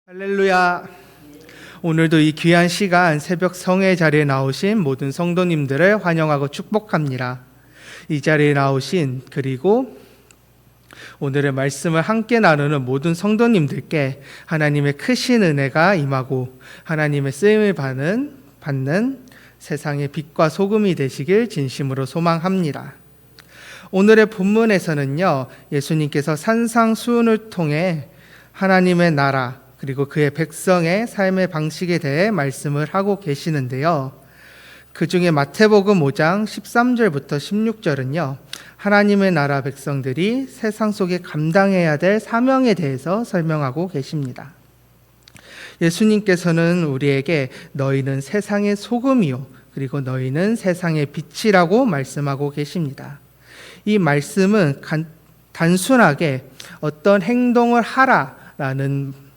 할렐루야. 오늘도 이 귀한 시간 새벽 성회 자리에 나오신 모든 성도님들을 환영하고 축복합니다. 이 자리에 나오신 그리고 오늘의 말씀을 함께 나누는 모든 성도님들께 하나님의 크신 은혜가 임하고 하나님의 쓰임을 받는 세상의 빛과 소금이 되시길 진심으로 소망합니다. 오늘의 본문에서는요, 예수님께서 산상수훈을 통해 하나님의 나라 그리고 그의 백성의 삶의 방식에 대해 말씀을 하고 계시는데요. 그 중에 마태복음 5장 13절부터 16절은요. 하나님의 나라 백성들이 세상 속에 감당해야 될 사명에 대해서 설명하고 계십니다. 예수님께서는 우리에게 너희는 세상의 소금이요 그리고 너희는 세상의 빛이라고 말씀하고 계십니다. 이 말씀은 단순하게 어떤 행동을 하라라는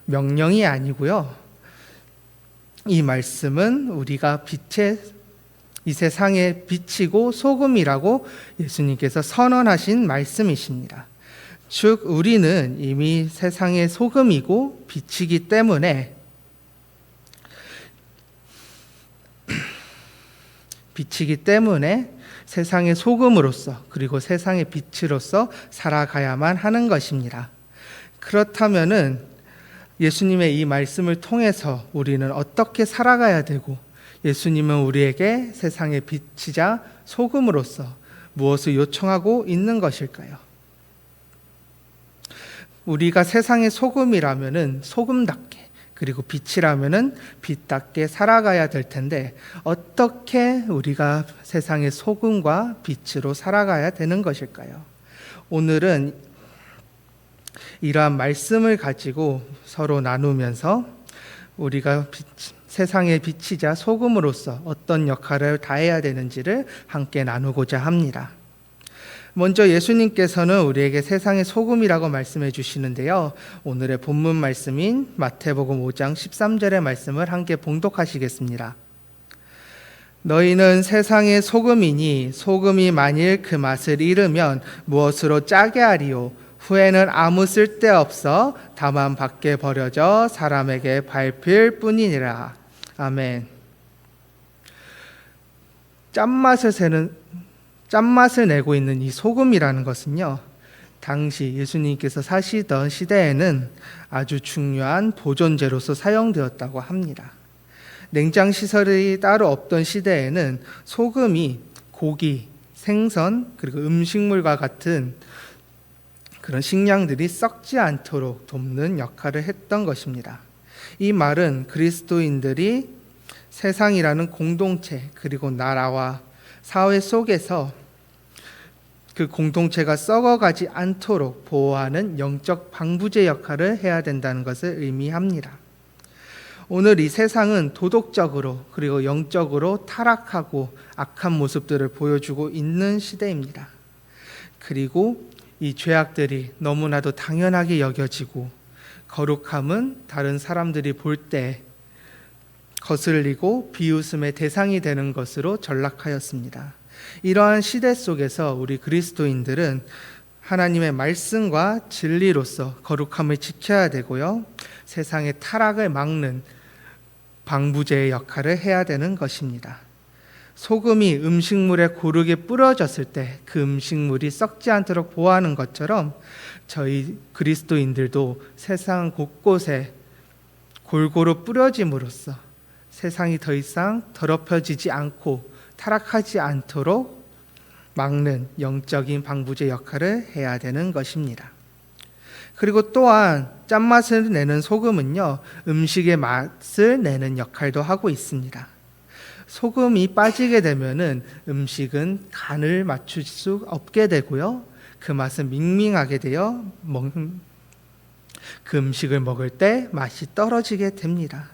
명령이 아니고요. 이 말씀은 우리가 이 세상의 빛이고 소금이라고 예수님께서 선언하신 말씀이십니다. 즉 우리는 이미 세상의 소금이고 빛이기 때문에 세상의 소금으로서 그리고 세상의 빛으로서 살아가야만 하는 것입니다. 그렇다면은 예수님의 이 말씀을 통해서 우리는 어떻게 살아가야 되고 예수님은 우리에게 세상의 빛이자 소금으로서 무엇을 요청하고 있는 것일까요? 우리가 세상의 소금이라면은 소금답게 그리고 빛이라면은 빛답게 살아가야 될 텐데 어떻게 우리가 세상의 소금과 빛으로 살아가야 되는 것일까요? 오늘은 이러한 말씀을 가지고 서로 나누면서 우리가 세상의 빛이자 소금으로서 어떤 역할을 다해야 되는지를 함께 나누고자 합니다. 먼저 예수님께서는 우리에게 세상의 소금이라고 말씀해 주시는데요. 오늘의 본문 말씀인 마태복음 5장 13절의 말씀을 함께 봉독하시겠습니다. 너희는 세상의 소금이니 소금이 만일 그 맛을 잃으면 무엇으로 짜게 하리요? 후에는 아무 쓸데없어 다만 밖에 버려져 사람에게 밟힐 뿐이니라. 아멘. 짠맛을 내고 있는 이 소금이라는 것은요, 당시 예수님께서 사시던 시대에는 아주 중요한 보존제로서 사용되었다고 합니다. 냉장 시설이 따로 없던 시대에는 소금이 고기, 생선, 그리고 음식물과 같은 그런 식량들이 썩지 않도록 돕는 역할을 했던 것입니다. 이 말은 그리스도인들이 세상이라는 공동체 그리고 나라와 사회 속에서 그 공동체가 썩어가지 않도록 보호하는 영적 방부제 역할을 해야 된다는 것을 의미합니다. 오늘 이 세상은 도덕적으로 그리고 영적으로 타락하고 악한 모습들을 보여주고 있는 시대입니다. 그리고 이 죄악들이 너무나도 당연하게 여겨지고 거룩함은 다른 사람들이 볼 때 거슬리고 비웃음의 대상이 되는 것으로 전락하였습니다. 이러한 시대 속에서 우리 그리스도인들은 하나님의 말씀과 진리로서 거룩함을 지켜야 되고요. 세상의 타락을 막는 방부제의 역할을 해야 되는 것입니다. 소금이 음식물에 고르게 뿌려졌을 때 그 음식물이 썩지 않도록 보호하는 것처럼 저희 그리스도인들도 세상 곳곳에 골고루 뿌려짐으로써 세상이 더 이상 더럽혀지지 않고 타락하지 않도록 막는 영적인 방부제 역할을 해야 되는 것입니다. 그리고 또한 짠맛을 내는 소금은요, 음식의 맛을 내는 역할도 하고 있습니다. 소금이 빠지게 되면은 음식은 간을 맞출 수 없게 되고요. 그 맛은 밍밍하게 되어 그 음식을 먹을 때 맛이 떨어지게 됩니다.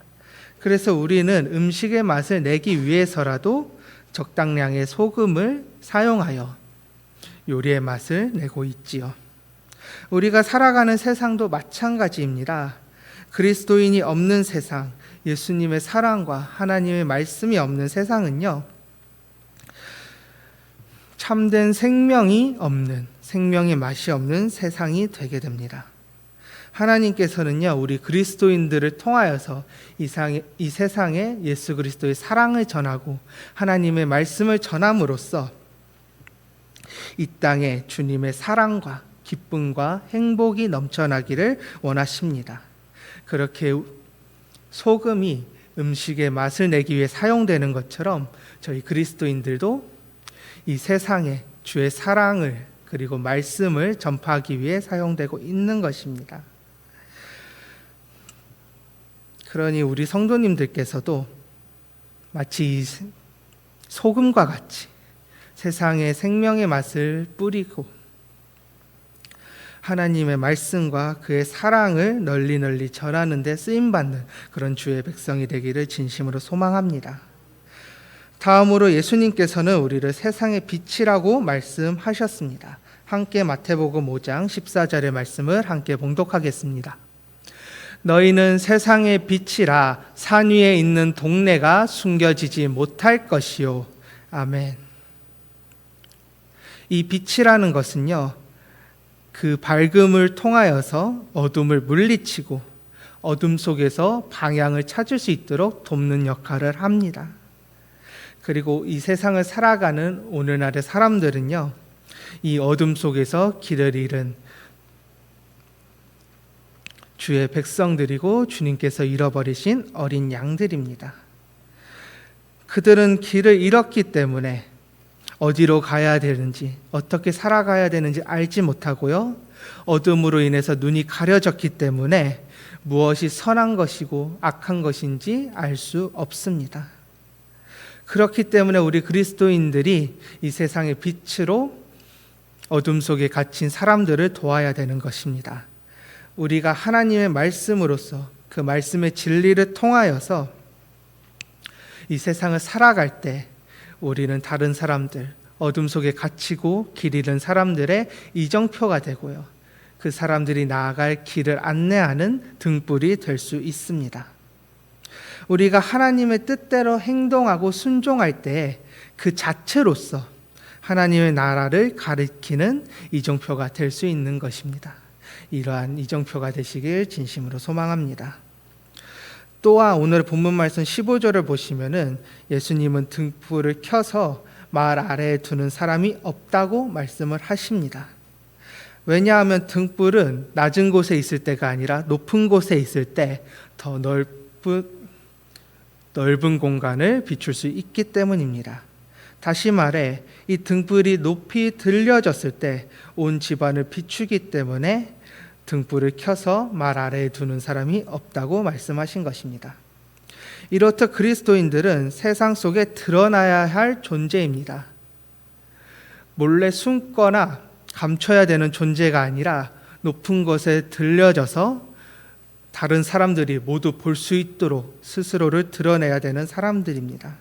그래서 우리는 음식의 맛을 내기 위해서라도 적당량의 소금을 사용하여 요리의 맛을 내고 있지요. 우리가 살아가는 세상도 마찬가지입니다. 그리스도인이 없는 세상, 예수님의 사랑과 하나님의 말씀이 없는 세상은요, 참된 생명이 없는, 생명의 맛이 없는 세상이 되게 됩니다. 하나님께서는요, 우리 그리스도인들을 통하여서 이 세상에 예수 그리스도의 사랑을 전하고 하나님의 말씀을 전함으로써 이 땅에 주님의 사랑과 기쁨과 행복이 넘쳐나기를 원하십니다. 그렇게 소금이 음식의 맛을 내기 위해 사용되는 것처럼 저희 그리스도인들도 이 세상에 주의 사랑을 그리고 말씀을 전파하기 위해 사용되고 있는 것입니다. 그러니 우리 성도님들께서도 마치 이 소금과 같이 세상에 생명의 맛을 뿌리고 하나님의 말씀과 그의 사랑을 널리 전하는 데 쓰임받는 그런 주의 백성이 되기를 진심으로 소망합니다. 다음으로 예수님께서는 우리를 세상의 빛이라고 말씀하셨습니다. 함께 마태복음 5장 14절의 말씀을 함께 봉독하겠습니다. 너희는 세상의 빛이라 산 위에 있는 동네가 숨겨지지 못할 것이요. 아멘. 이 빛이라는 것은요, 그 밝음을 통하여서 어둠을 물리치고 어둠 속에서 방향을 찾을 수 있도록 돕는 역할을 합니다. 그리고 이 세상을 살아가는 오늘날의 사람들은요, 이 어둠 속에서 길을 잃은 주의 백성들이고 주님께서 잃어버리신 어린 양들입니다. 그들은 길을 잃었기 때문에 어디로 가야 되는지, 어떻게 살아가야 되는지 알지 못하고요, 어둠으로 인해서 눈이 가려졌기 때문에 무엇이 선한 것이고 악한 것인지 알 수 없습니다. 그렇기 때문에 우리 그리스도인들이 이 세상의 빛으로 어둠 속에 갇힌 사람들을 도와야 되는 것입니다. 우리가 하나님의 말씀으로서 그 말씀의 진리를 통하여서 이 세상을 살아갈 때 우리는 다른 사람들, 어둠 속에 갇히고 길 잃은 사람들의 이정표가 되고요, 그 사람들이 나아갈 길을 안내하는 등불이 될 수 있습니다. 우리가 하나님의 뜻대로 행동하고 순종할 때 그 자체로서 하나님의 나라를 가리키는 이정표가 될 수 있는 것입니다. 이러한 이정표가 되시길 진심으로 소망합니다. 또한 오늘 본문 말씀 15절을 보시면은 예수님은 등불을 켜서 마을 아래에 두는 사람이 없다고 말씀을 하십니다. 왜냐하면 등불은 낮은 곳에 있을 때가 아니라 높은 곳에 있을 때 더 넓은 공간을 비출 수 있기 때문입니다. 다시 말해 이 등불이 높이 들려졌을 때 온 집안을 비추기 때문에 등불을 켜서 말 아래에 두는 사람이 없다고 말씀하신 것입니다. 이렇듯 그리스도인들은 세상 속에 드러나야 할 존재입니다. 몰래 숨거나 감춰야 되는 존재가 아니라 높은 곳에 들려져서 다른 사람들이 모두 볼 수 있도록 스스로를 드러내야 되는 사람들입니다.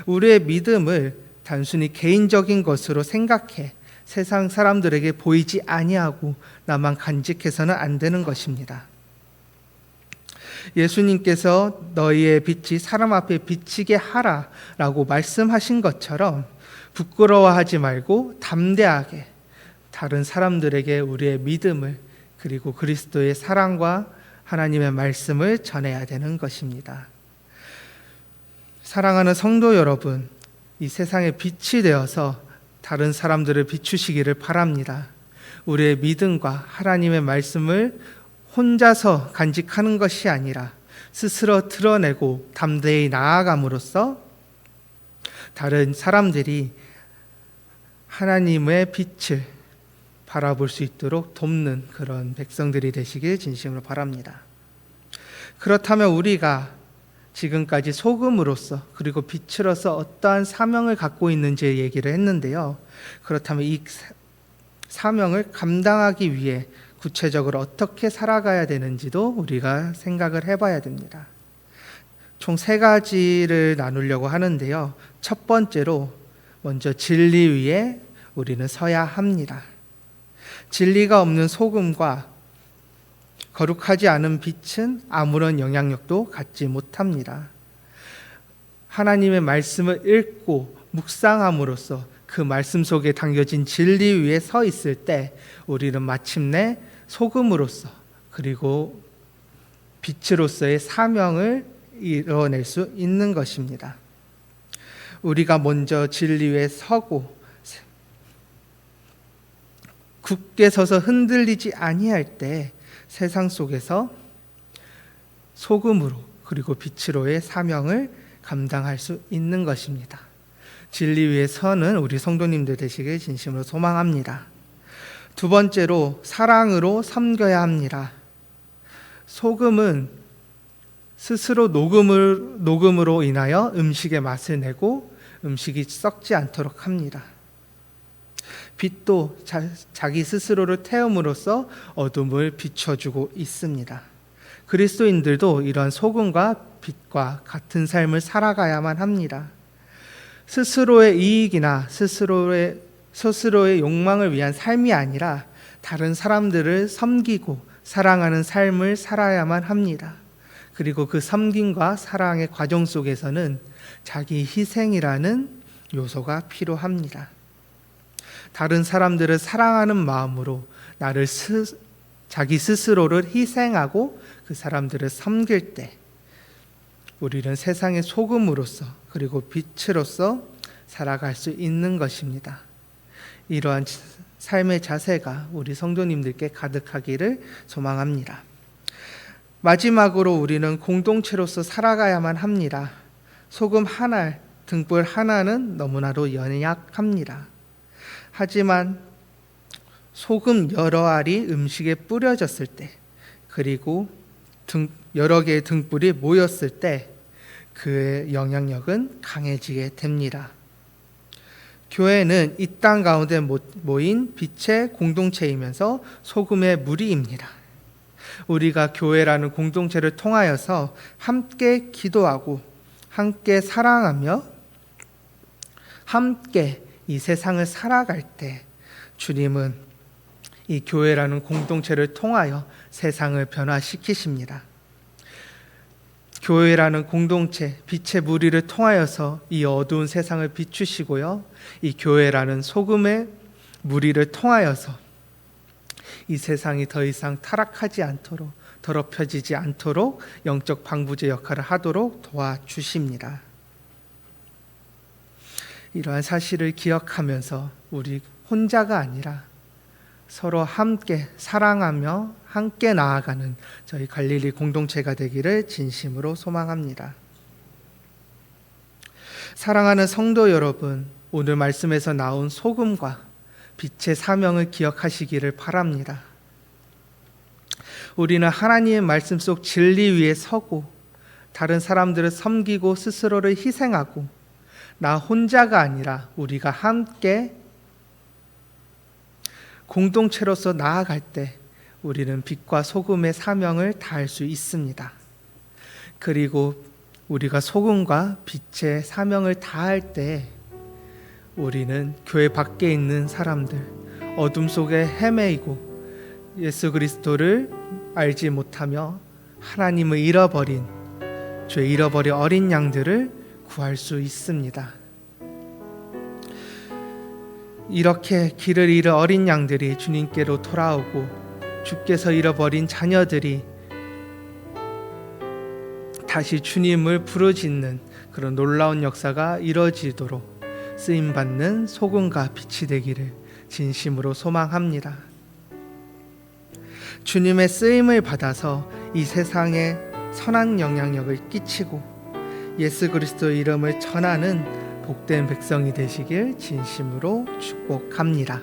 우리의 믿음을 단순히 개인적인 것으로 생각해 세상 사람들에게 보이지 아니하고 나만 간직해서는 안 되는 것입니다. 예수님께서 너희의 빛이 사람 앞에 비치게 하라라고 말씀하신 것처럼 부끄러워하지 말고 담대하게 다른 사람들에게 우리의 믿음을 그리고 그리스도의 사랑과 하나님의 말씀을 전해야 되는 것입니다. 사랑하는 성도 여러분, 이 세상의 빛이 되어서 다른 사람들을 비추시기를 바랍니다. 우리의 믿음과 하나님의 말씀을 혼자서 간직하는 것이 아니라 스스로 드러내고 담대히 나아감으로써 다른 사람들이 하나님의 빛을 바라볼 수 있도록 돕는 그런 백성들이 되시길 진심으로 바랍니다. 그렇다면 우리가 지금까지 소금으로서 그리고 빛으로서 어떠한 사명을 갖고 있는지 얘기를 했는데요. 그렇다면 이 사명을 감당하기 위해 구체적으로 어떻게 살아가야 되는지도 우리가 생각을 해봐야 됩니다. 총 3가지를 나누려고 하는데요. 첫 번째로 먼저 진리 위에 우리는 서야 합니다. 진리가 없는 소금과 거룩하지 않은 빛은 아무런 영향력도 갖지 못합니다. 하나님의 말씀을 읽고 묵상함으로써 그 말씀 속에 담겨진 진리 위에 서 있을 때 우리는 마침내 소금으로서 그리고 빛으로서의 사명을 이뤄낼 수 있는 것입니다. 우리가 먼저 진리 위에 서고 굳게 서서 흔들리지 아니할 때 세상 속에서 소금으로 그리고 빛으로의 사명을 감당할 수 있는 것입니다. 진리 위에 서는 우리 성도님들 되시길 진심으로 소망합니다. 두 번째로 사랑으로 섬겨야 합니다. 소금은 스스로 녹음으로 인하여 음식의 맛을 내고 음식이 썩지 않도록 합니다. 빛도 자기 스스로를 태움으로써 어둠을 비춰주고 있습니다. 그리스도인들도 이러한 소금과 빛과 같은 삶을 살아가야만 합니다. 스스로의 이익이나 스스로의 욕망을 위한 삶이 아니라 다른 사람들을 섬기고 사랑하는 삶을 살아야만 합니다. 그리고 그 섬김과 사랑의 과정 속에서는 자기 희생이라는 요소가 필요합니다. 다른 사람들을 사랑하는 마음으로 자기 스스로를 희생하고 그 사람들을 섬길 때 우리는 세상의 소금으로서 그리고 빛으로서 살아갈 수 있는 것입니다. 이러한 삶의 자세가 우리 성도님들께 가득하기를 소망합니다. 마지막으로 우리는 공동체로서 살아가야만 합니다. 소금 한 알, 등불 하나는 너무나도 연약합니다. 하지만 소금 여러 알이 음식에 뿌려졌을 때, 그리고 여러 개의 등불이 모였을 때 그의 영향력은 강해지게 됩니다. 교회는 이 땅 가운데 모인 빛의 공동체이면서 소금의 무리입니다. 우리가 교회라는 공동체를 통하여서 함께 기도하고 함께 사랑하며 함께 이 세상을 살아갈 때 주님은 이 교회라는 공동체를 통하여 세상을 변화시키십니다. 교회라는 공동체, 빛의 무리를 통하여서 이 어두운 세상을 비추시고요. 이 교회라는 소금의 무리를 통하여서 이 세상이 더 이상 타락하지 않도록, 더럽혀지지 않도록 영적 방부제 역할을 하도록 도와주십니다. 이러한 사실을 기억하면서 우리 혼자가 아니라 서로 함께 사랑하며 함께 나아가는 저희 갈릴리 공동체가 되기를 진심으로 소망합니다. 사랑하는 성도 여러분, 오늘 말씀에서 나온 소금과 빛의 사명을 기억하시기를 바랍니다. 우리는 하나님의 말씀 속 진리 위에 서고 다른 사람들을 섬기고 스스로를 희생하고 나 혼자가 아니라 우리가 함께 공동체로서 나아갈 때 우리는 빛과 소금의 사명을 다할 수 있습니다. 그리고 우리가 소금과 빛의 사명을 다할 때 우리는 교회 밖에 있는 사람들, 어둠 속에 헤매이고 예수 그리스도를 알지 못하며 하나님을 잃어버린 어린 양들을 구할 수 있습니다. 이렇게 길을 잃은 어린 양들이 주님께로 돌아오고 주께서 잃어버린 자녀들이 다시 주님을 부르짖는 그런 놀라운 역사가 이루어지도록 쓰임받는 소금과 빛이 되기를 진심으로 소망합니다. 주님의 쓰임을 받아서 이 세상에 선한 영향력을 끼치고 예수 그리스도의 이름을 전하는 복된 백성이 되시길 진심으로 축복합니다.